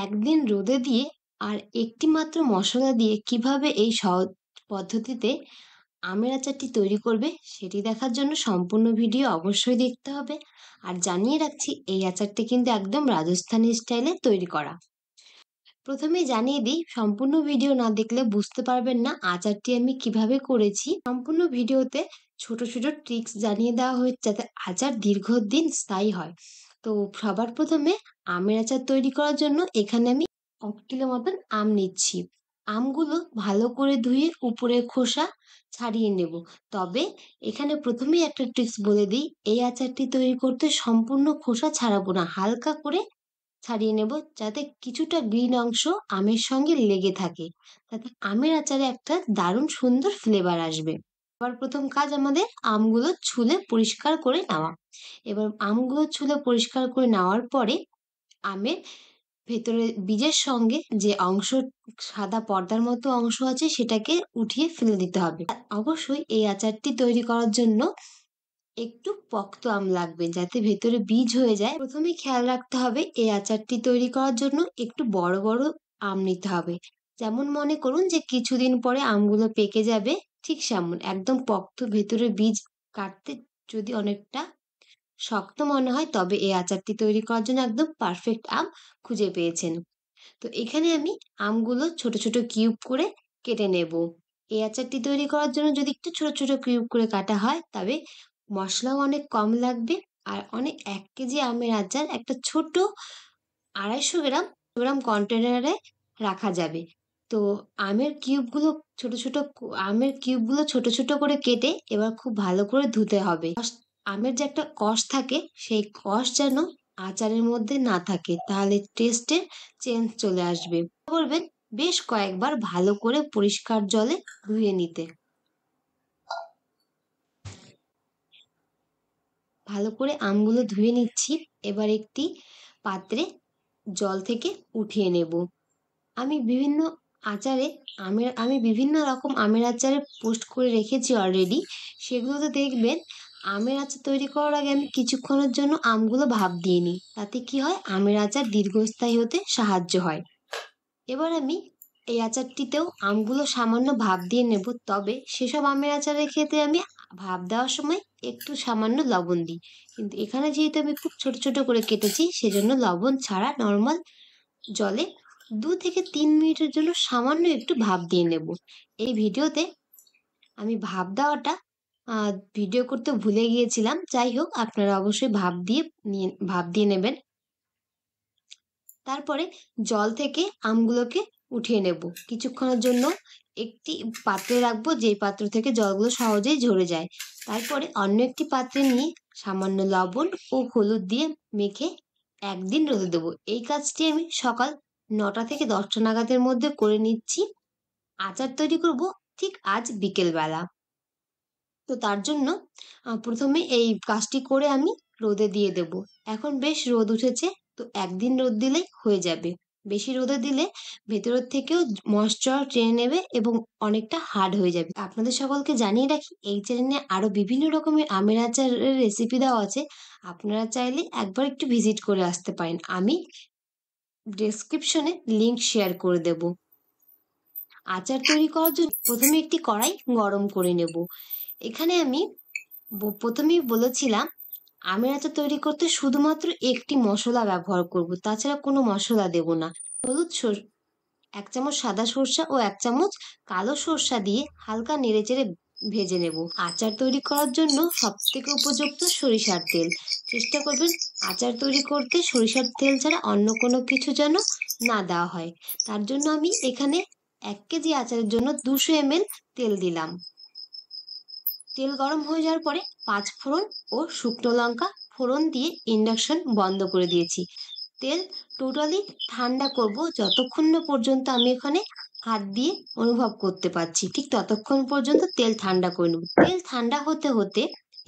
একদিন রোদে দিয়ে আর একটি মাত্র মশলা দিয়ে কিভাবে এই সহজ পদ্ধতিতে আমের আচারটি তৈরি করবে সেটি দেখার জন্য সম্পূর্ণ ভিডিও অবশ্যই দেখতে হবে। আর জানিয়ে রাখছি, এই আচারটি কিন্তু একদম রাজস্থানি স্টাইলে তৈরি করা। প্রথমেই জানিয়ে দিই, সম্পূর্ণ ভিডিও না দেখলে বুঝতে পারবেন না আচারটি আমি কিভাবে করেছি। সম্পূর্ণ ভিডিওতে ছোট ছোট ট্রিক্স জানিয়ে দেওয়া হয়েছে যাতে আচার দীর্ঘদিন স্থায়ী হয়। তো সবার প্রথমে আমের আচার তৈরি করার জন্য এখানে আমি 1 কিলো মতন আম নিচ্ছি। আমগুলো ভালো করে ধুয়ে উপরের খোসা ছাড়িয়ে নেব। তবে এখানে প্রথমেই একটা ট্রিক্স বলে দিই, এই আচারটি তৈরি করতে সম্পূর্ণ খোসা ছাড়াবো না, হালকা করে ছাড়িয়ে নেব যাতে কিছুটা গ্রিন অংশ আমের সঙ্গে লেগে থাকে, তাতে আমের আচারে একটা দারুণ সুন্দর ফ্লেভার আসবে। এবার প্রথম কাজ আমাদের আমগুলো ছুলে পরিষ্কার করে নেওয়া। এবার আমগুলো ছুলে পরিষ্কার করে নেওয়ার পরে আমের ভেতরে বীজের সঙ্গে যে অংশ, সাদা পর্দার মতো অংশ আছে, সেটাকে উঠিয়ে ফেলে দিতে হবে। আর অবশ্যই এই আচারটি তৈরি করার জন্য একটু পক্ত আম লাগবে যাতে ভেতরে বীজ হয়ে যায়। প্রথমে খেয়াল রাখতে হবে এই আচারটি তৈরি করার জন্য একটু বড় বড় আম নিতে হবে। যেমন মনে করুন যে কিছুদিন পরে আমগুলো পেকে যাবে, ঠিক সেমন একদম পক্ত ভেতরে বীজ কাটতে যদি অনেকটা শক্ত মনে হয়, তবে এই আচারটি তৈরি করার জন্য একদম পারফেক্ট আম খুঁজে পেয়েছেন। তো এখানে আমি আমগুলো ছোট ছোট কিউব করে কেটে নেব। এই আচারটি তৈরি করার জন্য যদি একটু ছোট ছোট কিউব করে কাটা হয় তবে মশলাও অনেক কম লাগবে। আর 1 কেজি আমের আচার একটা ছোট 250 গ্রাম কন্টেনারে রাখা যাবে। তো আমের কিউবগুলো ছোট ছোট করে কেটে এবার খুব ভালো করে ধুতে হবে। আমের যে একটা কষ থাকে, সেই কষ যেন আচারের মধ্যে না থাকে, তাহলে টেস্টে চেঞ্জ চলে আসবে। করবেন বেশ কয়েকবার ভালো করে পরিষ্কার জলে ধুয়ে নিতে। ভালো করে আমগুলো ধুয়ে নিচ্ছি। এবার একটি পাত্রে জল থেকে উঠিয়ে নেব। আমি বিভিন্ন রকম আমের আচারে পোস্ট করে রেখেছি অলরেডি। সেগুলোতে দেখবেন আমের আচার তৈরি করার আগে আমি কিছুক্ষণের জন্য আমগুলো ভাপ দিয়ে নিই। তাতে কি হয়, আমের আচার দীর্ঘস্থায়ী হতে সাহায্য হয়। এবার আমি এই আচারটিতেও আমগুলো সামান্য ভাপ দিয়ে নেব। তবে সেসব আমের আচারের ক্ষেত্রে আমি ভাপ দেওয়ার সময় একটু সামান্য লবণ দিই, কিন্তু এখানে যেহেতু আমি খুব ছোট ছোট করে কেটেছি, সেজন্য লবণ ছাড়া নর্মাল জলে 2 থেকে 3 মিনিটের জন্য সামান্য একটু ভাপ দিয়ে নেব। এই ভিডিওতে আমি ভাপ দেওয়াটা ভিডিও করতে ভুলে গিয়েছিলাম। যাই হোক, আপনারা অবশ্যই ভাপ দিয়ে নেবেন। তারপরে জল থেকে আমগুলোকে উঠিয়ে নেব। কিছুক্ষণের জন্য একটি পাত্রে রাখবো, যেই পাত্র থেকে জলগুলো সহজেই ঝরে যায়। তারপরে অন্য একটি পাত্রে নিয়ে সামান্য লবণ ও হলুদ দিয়ে মেখে একদিন রোদে দেবো। এই কাজটি আমি সকাল 9টা থেকে 10টা নাগাদের মধ্যে করে নিচ্ছি। আচার তৈরি করব ঠিক আজ বিকেলবেলা। তো তার জন্য প্রথমে এই কাজটি করে আমি রোদে দিয়ে দেব। এখন বেশ রোদ উঠেছে, তো একদিন রোদ দিলেই হয়ে যাবে। বেশি রোদে দিলে ভেতরের থেকেও ময়েশ্চার টেনে নেবে এবং অনেকটা হার্ড হয়ে যাবে। আপনাদের সকলকে জানিয়ে রাখি, এই চ্যানেলে আরো বিভিন্ন রকমের আমের আচারের রেসিপি দেওয়া আছে। আপনারা চাইলে একবার একটু ভিজিট করে আসতে পারেন। আমি ডেসক্রিপশনে লিংক শেয়ার করে দেব। আচার তৈরি করার জন্য প্রথমে একটি কড়াই গরম করে নেব। এখানে আমি প্রথমেই বলেছিলাম আমের আচার তৈরি করতে শুধুমাত্র একটি মশলা ব্যবহার করব, তাছাড়া কোনো মশলা দেব না। 1 চামচ সাদা সর্ষা ও 1 চামচ কালো সর্ষা দিয়ে হালকা নেড়েচেড়ে ভেজে নেব। আচার তৈরি করার জন্য সব থেকে উপযুক্ত সরিষার তেল। চেষ্টা করবেন আচার তৈরি করতে সরিষার তেল ছাড়া অন্য কোনো কিছু যেন না দেওয়া হয়। তার জন্য আমি এখানে 1 কেজি আচারের জন্য 200 ml তেল দিলাম। তেল গরম হয়ে যাওয়ার পরে 5 ফোড়ন ও শুকনো লঙ্কা ফোড়ন দিয়ে ইন্ডাকশন বন্ধ করে দিয়েছি। তেল টোটালি ঠান্ডা করব যতক্ষণ না পর্যন্ত আমি এখানে হাত দিয়ে অনুভব করতে পারছি, ঠিক ততক্ষণ পর্যন্ত তেল ঠান্ডা করে নেব। তেল ঠান্ডা হতে হতে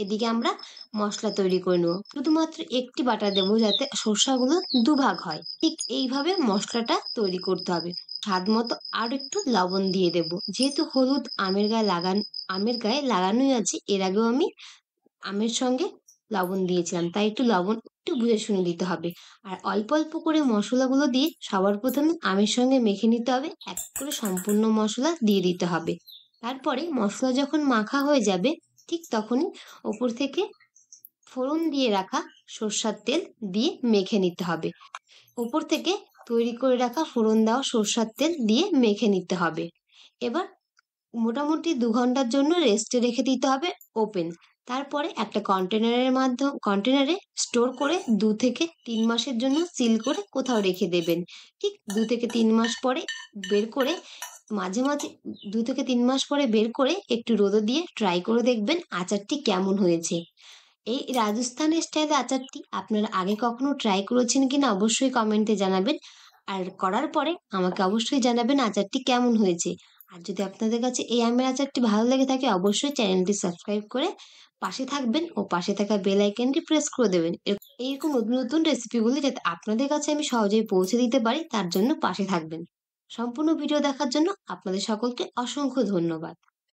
এদিকে আমরা মশলা তৈরি করে নেব। শুধুমাত্র একটি বাটা দেবো যাতে শসাগুলো দুভাগ হয়। ঠিক এইভাবে মশলাটা তৈরি করতে হবে। স্বাদ মতো আর একটু লবণ দিয়ে দেব। যেহেতু হলুদ আমের গায়ে লাগানোই আছে, এর আগেও আমি আমের সঙ্গে লবণ দিয়েছিলাম, তাই একটু লবণ একটু বুঝে শুনে দিতে হবে। আর অল্প অল্প করে মশলাগুলো দিয়ে সবার প্রথমে আমের সঙ্গে মেখে নিতে হবে, এক করে সম্পূর্ণ মশলা দিয়ে দিতে হবে। তারপরে মশলা যখন মাখা হয়ে যাবে ঠিক তখনই ওপর থেকে ফোড়ন দিয়ে রাখা সর্ষার তেল দিয়ে মেখে নিতে হবে। ওপর থেকে তৈরি করে রাখা ফোড়ন দেওয়া সর্ষার তেল দিয়ে মেখে নিতে হবে। এবার মোটামুটি 2 ঘন্টার জন্য রেস্টে রেখে দিতে হবে ওপেন। তারপরে একটা কন্টেনারে স্টোর করে 2 থেকে 3 মাসের জন্য সিল করে কোথাও রেখে দেবেন। ঠিক 2 থেকে 3 মাস পরে বের করে মাঝে মাঝে 2 থেকে 3 মাস পরে বের করে একটু রোদে দিয়ে ট্রাই করে দেখবেন আচারটি কেমন হয়েছে। এই রাজস্থানের স্টাইলে আচারটি আপনারা আগে কখনো ট্রাই করেছেন কিনা অবশ্যই কমেন্টে জানাবেন। আর করার পরে আমাকে অবশ্যই জানাবেন আচারটি কেমন হয়েছে। আর যদি আপনাদের কাছে এই আমের আচারটি ভালো লেগে থাকে অবশ্যই চ্যানেলটি সাবস্ক্রাইব করে পাশে থাকবেন ও পাশে থাকা বেল আইকনটি প্রেস করে দেবেন। এইরকম নতুন নতুন রেসিপিগুলি যাতে আপনাদের কাছে আমি সহজেই পৌঁছে দিতে পারি তার জন্য পাশে থাকবেন। সম্পূর্ণ ভিডিও দেখার জন্য আপনাদের সকলকে অসংখ্য ধন্যবাদ।